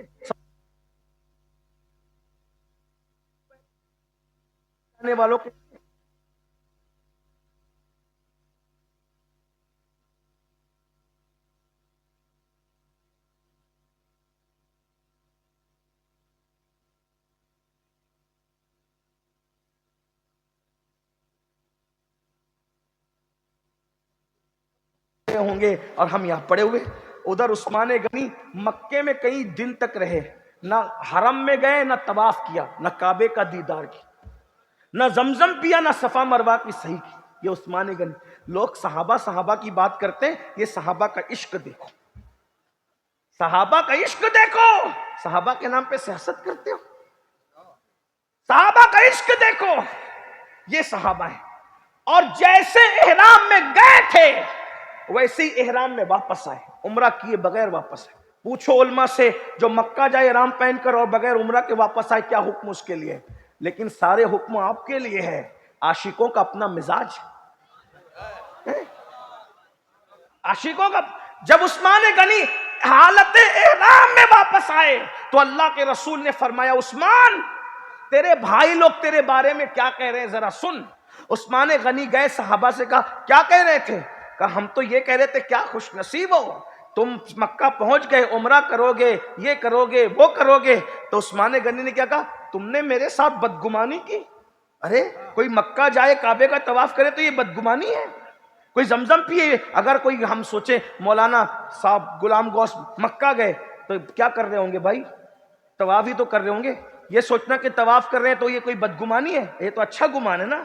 جانے والوں کے ہوں گے، اور ہم یہاں پڑے ہوئے۔ ادھر عثمان غنی مکے میں کئی دن تک رہے، نہ حرم میں گئے، نہ طواف کیا، نہ کعبے کا دیدار کیا، نہ زمزم پیا، نہ صفا مروہ کی صحیح کی۔ یہ عثمان غنی۔ لوگ صحابہ کی بات کرتے ہیں، یہ صحابہ کا عشق دیکھو، صحابہ کا عشق دیکھو، صحابہ کے نام پہ سیاست کرتے ہو، صحابہ کا عشق دیکھو، یہ صحابہ ہیں، اور جیسے احرام میں گئے تھے ویسے ہی احرام میں واپس آئے، عمرہ کیے بغیر واپس آئے۔ پوچھو علماء سے جو مکہ جائے احرام پہن کر اور بغیر عمرہ کے واپس آئے، کیا حکم اس کے لیے؟ لیکن سارے حکم آپ کے لیے ہے، عاشقوں کا اپنا مزاج ہے، عاشقوں کا۔ جب عثمان غنی حالت احرام میں واپس آئے تو اللہ کے رسول نے فرمایا عثمان تیرے بھائی لوگ تیرے بارے میں کیا کہہ رہے ہیں ذرا سن. عثمان غنی گئے صحابہ سے کہا کیا کہہ رہے تھے؟ کہا ہم تو یہ کہہ رہے تھے کیا خوش نصیب ہو, تم مکہ پہنچ گئے, عمرہ کرو گے, یہ کرو گے, وہ کرو گے. تو عثمان غنی نے کیا کہا, تم نے میرے ساتھ بدگمانی کی. ارے کوئی مکہ جائے کعبے کا طواف کرے تو یہ بدگمانی ہے؟ کوئی زمزم پیے, اگر کوئی ہم سوچے مولانا صاحب غلام غوث مکہ گئے تو کیا کر رہے ہوں گے بھائی؟ طواف ہی تو کر رہے ہوں گے. یہ سوچنا کہ طواف کر رہے ہیں تو یہ کوئی بدگمانی ہے؟ یہ تو اچھا گمان ہے نا,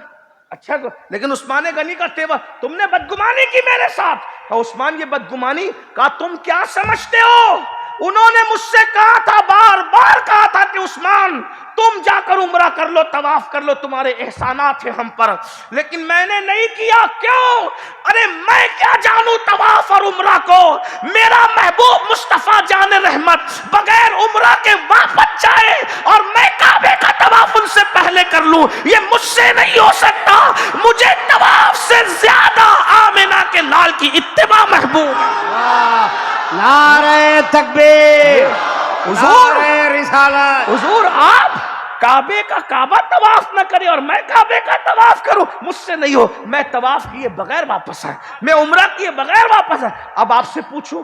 اچھا. لیکن عثمان غنی کا تیور, تم نے بدگمانی کی میرے ساتھ. کہا عثمان یہ بدگمانی؟ کہا تم کیا سمجھتے ہو, انہوں نے مجھ سے کہا تھا, بار بار کہا تھا کہ عثمان تم جا کر عمرہ کر لو, طواف کر لو, تمہارے احسانات ہیں ہم پر, لیکن میں نے نہیں کیا. کیوں؟ ارے میں کیا جانوں طواف اور عمرہ کو, میرا محبوب مصطفیٰ جان رحمت بغیر عمرہ کے واپس جائے اور میں کعبے کا طواف ان سے پہلے کر لوں, یہ مجھ سے نہیں ہو سکتا. مجھے طواف سے زیادہ آمنہ کے لال کی اتباع محبوب.
نعرہ تکبیر,
حضور,
نعرہ رسالت.
حضور آپ کعبے کا کعبہ طواف نہ کرے اور میں کعبے کا طواف کروں, مجھ سے نہیں ہو. میں طواف کیے بغیر واپس آئے, میں عمرہ کیے بغیر واپس آئے. اب آپ سے پوچھوں